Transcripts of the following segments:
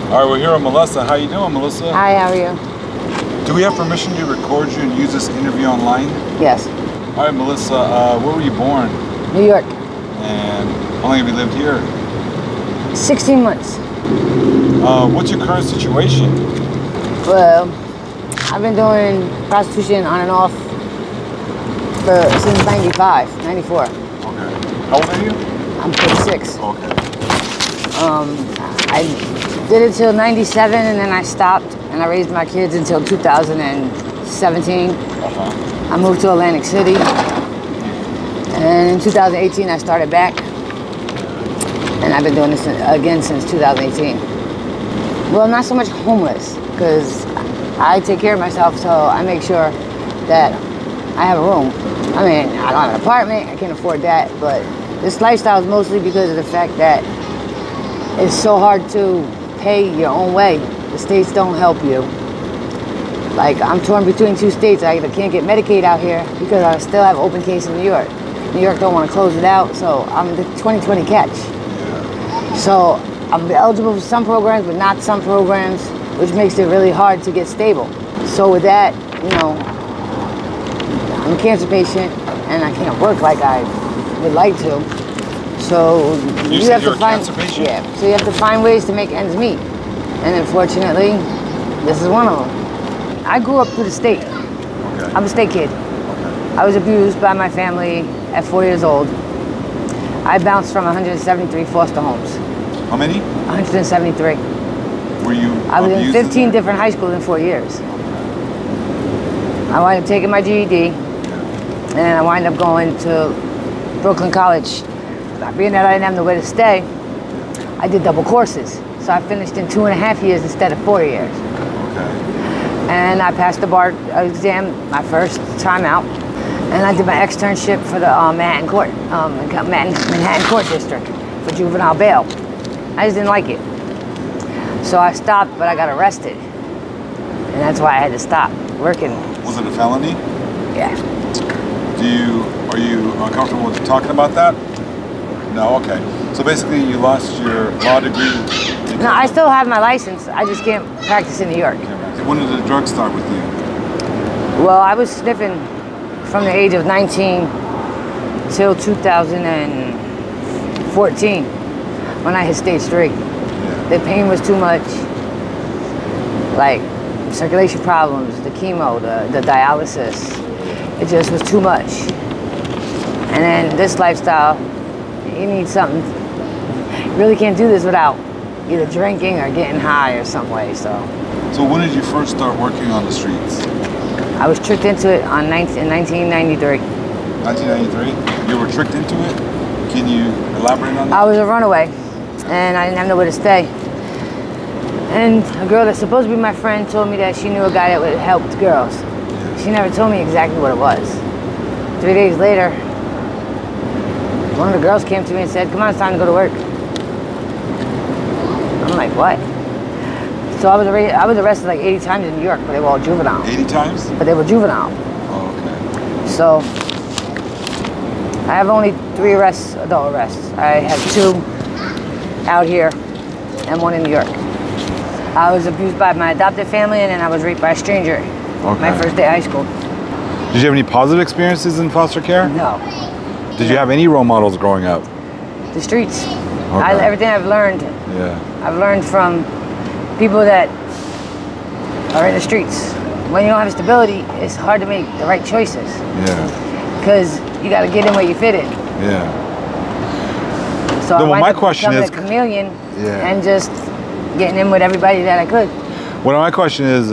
All right, we're here with Melissa. How you doing, Melissa? Hi, how are you? Do we have permission to record you and use this interview online? Yes. All right, Melissa, where were you born? New York. And how long have you lived here? 16 months. What's your current situation? Well, I've been doing prostitution on and off since 95, 94. Okay. How old are you? I'm 46. Okay. I did it till 97 and then I stopped and I raised my kids until 2017. I moved to Atlantic City. And in 2018 I started back. And I've been doing this again since 2018. Well, not so much homeless, because I take care of myself, so I make sure that I have a room. I mean, I don't have an apartment, I can't afford that, but this lifestyle is mostly because of the fact that it's so hard to pay your own way. The states don't help you. Like, I'm torn between two states. I either can't get Medicaid out here because I still have open case in New York. New York don't want to close it out, so I'm the 2020 catch. So I'm eligible for some programs, but not some programs, which makes it really hard to get stable. So with that, you know, I'm a cancer patient and I can't work like I would like to. So you have to find, yeah. So you have to find ways to make ends meet. And unfortunately, this is one of them. I grew up through the state. Okay. I'm a state kid. Okay. I was abused by my family at 4 years old. I bounced from 173 foster homes. How many? 173. Were you I was in 15 different high schools in 4 years. I wound up taking my GED, and then I wound up going to Brooklyn College. Being that I didn't have nowhere to stay, I did double courses. So I finished in 2.5 years instead of 4 years. Okay. And I passed the bar exam my first time out. And I did my externship for the Manhattan Court District for juvenile bail. I just didn't like it. So I stopped, but I got arrested. And that's why I had to stop working. Was it a felony? Yeah. Are you uncomfortable with talking about that? No, okay. So basically you lost your law degree. No, I still have my license. I just can't practice in New York. When did the drugs start with you? Well, I was sniffing from the age of 19 till 2014 when I hit stage 3. Yeah. The pain was too much. Like circulation problems, the chemo, the dialysis. It just was too much. And then this lifestyle, you need something. You really can't do this without either drinking or getting high or some way, so. So when did you first start working on the streets? I was tricked into it in 1993. 1993? You were tricked into it? Can you elaborate on that? I was a runaway, and I didn't have nowhere to stay. And a girl that's supposed to be my friend told me that she knew a guy that would help girls. Yeah. She never told me exactly what it was. 3 days later, one of the girls came to me and said, "Come on, it's time to go to work." I'm like, what? So I was arrested like 80 times in New York, but they were all juvenile. 80 times? But they were juvenile. Oh, okay. So I have only 3 arrests, adult arrests. I have 2 out here and 1 in New York. I was abused by my adopted family, and then I was raped by a stranger. Okay. My first day of high school. Did you have any positive experiences in foster care? No. Did you have any role models growing up? The streets. Okay. Everything I've learned. Yeah. I've learned from people that are in the streets. When you don't have stability, it's hard to make the right choices. Yeah. Because you got to get in where you fit in. Yeah. So no, I my question is a chameleon and just getting in with everybody that I could. Well, my question is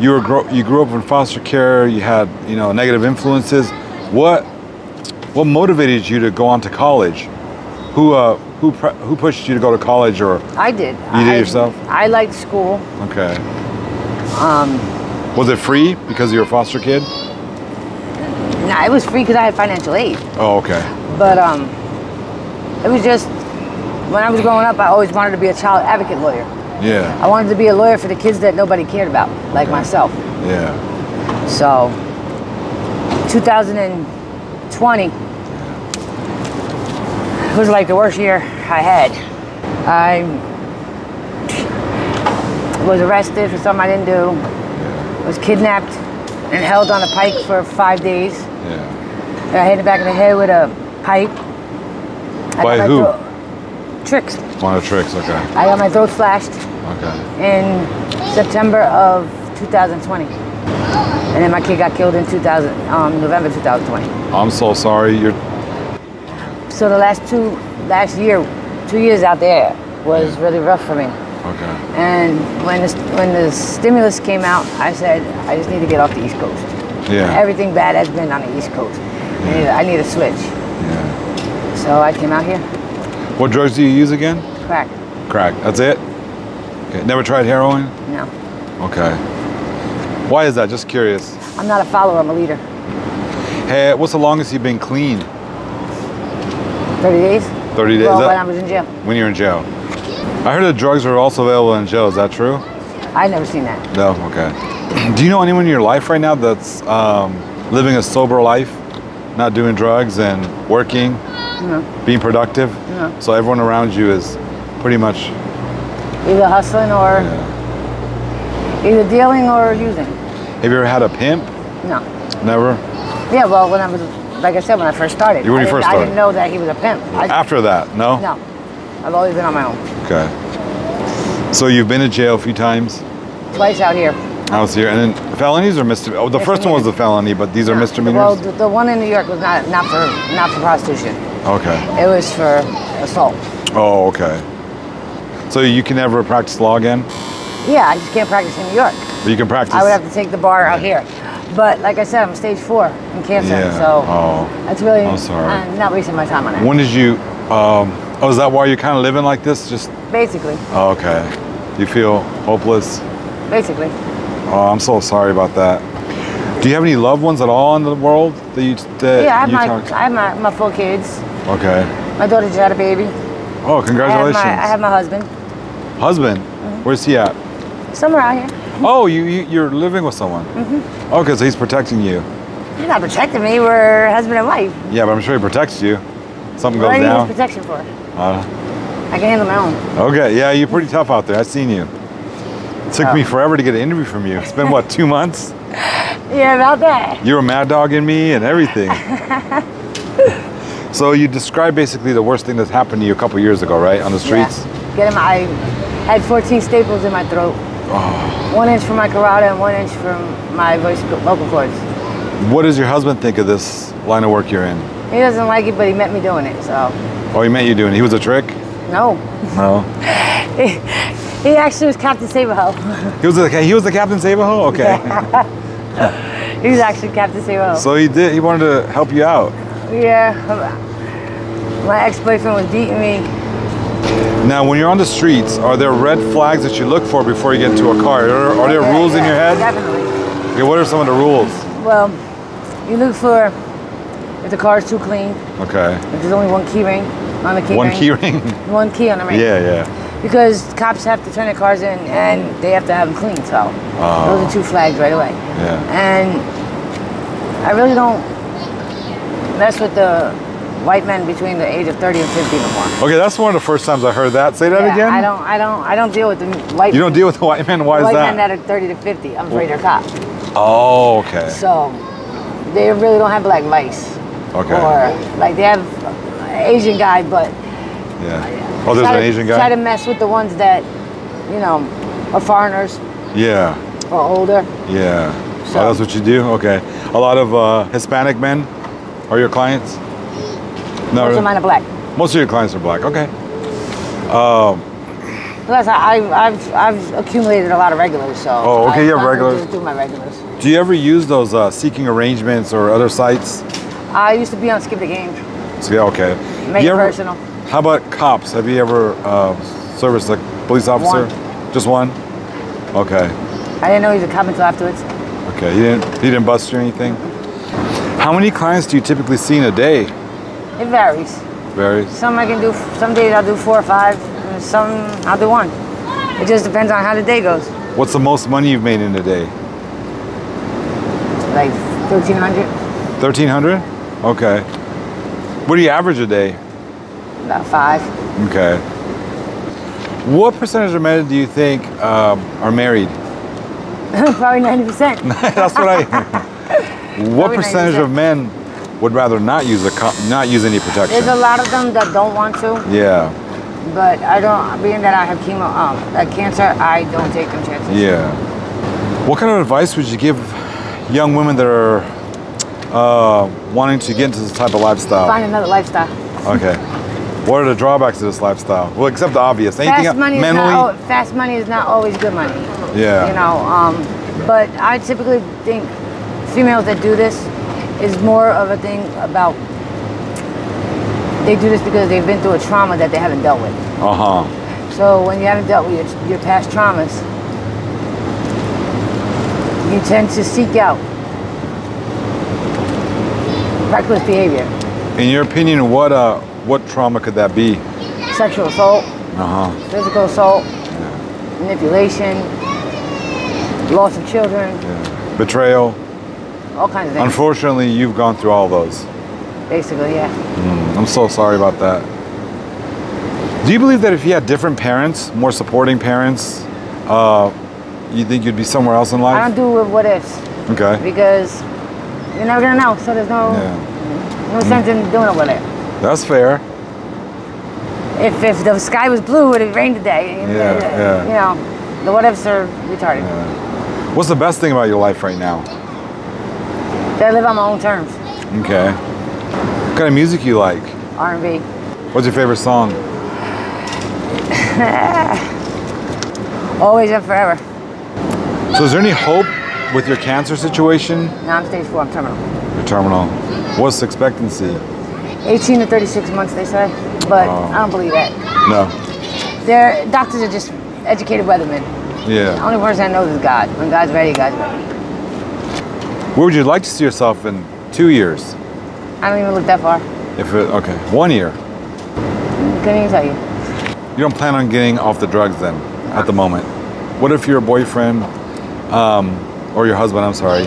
you grew up in foster care. You had negative influences. What motivated you to go on to college? Who pushed you to go to college, or I did. You did yourself? I liked school. Okay. Was it free because you were a foster kid? Nah, it was free because I had financial aid. Oh, okay. But it was just when I was growing up, I always wanted to be a child advocate lawyer. Yeah. I wanted to be a lawyer for the kids that nobody cared about, like myself. Yeah. So 2020 was like the worst year I had. was arrested for something I didn't do. Was kidnapped and held on a pike for 5 days. Yeah. And I hit in the back of the head with a pipe. By who? Tricks. One of the tricks, okay. I got my throat slashed. Okay. In September of 2020. And then my kid got killed in November 2020. I'm so sorry. So the last 2 years out there was really rough for me. Okay. And when the stimulus came out, I said, I just need to get off the East Coast. Yeah. Everything bad has been on the East Coast. I need a switch. Yeah. So I came out here. What drugs do you use again? Crack. Crack. That's it? Okay. Never tried heroin? No. Okay. Why is that? Just curious. I'm not a follower, I'm a leader. Hey, what's the longest you've been clean? 30 days? 30 days? Well, when I was in jail. When you're in jail. I heard that drugs are also available in jail. Is that true? I never seen that. No? Okay. Do you know anyone in your life right now that's living a sober life? Not doing drugs and working? No. Being productive? No. So everyone around you is pretty much... Either hustling or... Yeah. Either dealing or using. Have you ever had a pimp? No. Never? Yeah, well, when I was, like I said, when I first started. When you first started? I didn't know that he was a pimp. After that, no? No. I've always been on my own. Okay. So you've been to jail a few times? Twice out here. Out here. And then felonies or misdemeanors? Oh, the first one was the felony, but these are misdemeanors? Well, the one in New York was not for prostitution. Okay. It was for assault. Oh, okay. So you can never practice law again? Yeah, I just can't practice in New York. But you can practice? I would have to take the bar out here. But like I said, I'm stage 4 in cancer, so that's really, I'm sorry. I'm not wasting my time on that. When did you, is that why you're kind of living like this? Just Basically. Oh, okay. You feel hopeless? Basically. Oh, I'm so sorry about that. Do you have any loved ones at all in the world that you Yeah, I have my 4 kids. Okay. My daughter just had a baby. Oh, congratulations. I have my husband. Husband? Where's he at? Somewhere out here. Oh, you're living with someone? Mm-hmm. Okay, so he's protecting you. He's not protecting me. We're husband and wife. Yeah, but I'm sure he protects you. Something goes down. What do you down. need protection for? I can handle my own. Okay, yeah, you're pretty tough out there. I've seen you. It took me forever to get an interview from you. It's been, what, 2 months? Yeah, about that. You were mad dogging me and everything. So you described basically the worst thing that's happened to you a couple years ago, right? On the streets? Yeah. I had 14 staples in my throat. Oh. 1 inch from my carotid and 1 inch from my vocal cords. What does your husband think of this line of work you're in? He doesn't like it, but he met me doing it, so. Oh, he met you doing it. He was a trick? No. No? He actually was Captain Save-A-Ho. He was the Captain Save-A-Ho? Okay. Yeah. He was actually Captain Save-A-Ho. So he wanted to help you out? Yeah. My ex-boyfriend was beating me. Now, when you're on the streets, are there red flags that you look for before you get into a car? Are there rules in your head? Definitely. Okay, what are some of the rules? Well, you look for if the car is too clean. Okay. If there's only 1 key ring on the key ring. 1 key ring? 1 key on the ring. Yeah, yeah. Because cops have to turn their cars in and they have to have them clean, so those are 2 flags right away. Yeah. And I really don't mess with the white men between the age of 30 and 50 anymore. Okay, that's one of the first times I heard that. Say that again? I don't deal with the white men. You don't deal with the white men? Why is that? White men that are 30 to 50. I'm afraid they're cops. Oh, okay. So they really don't have black vice. Okay. Or like they have Asian guy, but yeah. Oh, there's an Asian guy? Try to mess with the ones that, you know, are foreigners. Yeah. Or older. Yeah. So, oh, that's what you do? Okay. A lot of Hispanic men are your clients? No. Most of mine are black. Most of your clients are black. Okay. Plus, I've accumulated a lot of regulars, so. Oh, okay. You have regulars. Just do my regulars. Do you ever use those seeking arrangements or other sites? I used to be on Skip the Game. So, yeah, okay. Make it personal. How about cops? Have you ever serviced a police officer? 1. Just 1? Okay. I didn't know he was a cop until afterwards. Okay. He didn't bust you or anything? How many clients do you typically see in a day? It varies. Varies? Some I can do. Some days I'll do 4 or 5. And some I'll do 1. It just depends on how the day goes. What's the most money you've made in a day? Like 1,300. 1,300? Okay. What do you average a day? About 5. Okay. What percentage of men do you think are married? Probably 90%. That's what I. What Probably percentage 90%. of men would rather not use not use any protection? There's a lot of them that don't want to. Yeah. But I don't, being that I have cancer, I don't take them chances. Yeah. What kind of advice would you give young women that are wanting to get into this type of lifestyle? Find another lifestyle. Okay. What are the drawbacks to this lifestyle? Well, except the obvious. Anything Fast money is not always good money. Yeah. You know, but I typically think females that do this is more of a thing about they do this because they've been through a trauma that they haven't dealt with. So when you haven't dealt with your past traumas, you tend to seek out reckless behavior. In your opinion, what trauma could that be? Sexual assault, physical assault, manipulation, loss of children, betrayal, all kinds of things. Unfortunately, you've gone through all those. Basically, yeah. I'm so sorry about that. Do you believe that if you had different parents, more supporting parents, you think you'd be somewhere else in life? I don't do with what ifs. Okay. Because you're never gonna know, so there's no sense in doing it with it. That's fair. If the sky was blue, it would rain today. You know, the what ifs are retarded. Yeah. What's the best thing about your life right now? That I live on my own terms. Okay. What kind of music you like? R&B. What's your favorite song? Always and forever. So is there any hope with your cancer situation? No, I'm stage 4, I'm terminal. You're terminal. What's the expectancy? 18 to 36 months, they say. But I don't believe that. No. Their doctors are just educated weathermen. Yeah. The only person I know is God. When God's ready, God's ready. Where would you like to see yourself in 2 years? I don't even look that far. Okay, 1 year. Couldn't even tell you. You don't plan on getting off the drugs then, at the moment. What if your boyfriend, or your husband, I'm sorry,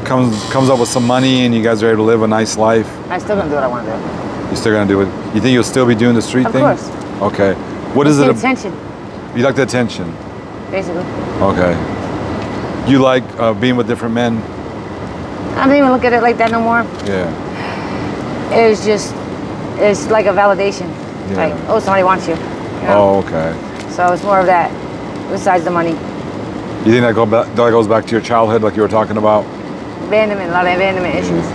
comes up with some money and you guys are able to live a nice life? I'm still gonna do what I want to do. You're still gonna do it? You think you'll still be doing the street thing? Of course. Okay. What is it? Attention. You like the attention? Basically. Okay. You like being with different men? I don't even look at it like that no more. Yeah. It's like a validation. Yeah. Like, oh, somebody wants you. You know? Oh, okay. So it's more of that, besides the money. You think that goes back to your childhood, like you were talking about? Abandonment, a lot of abandonment issues.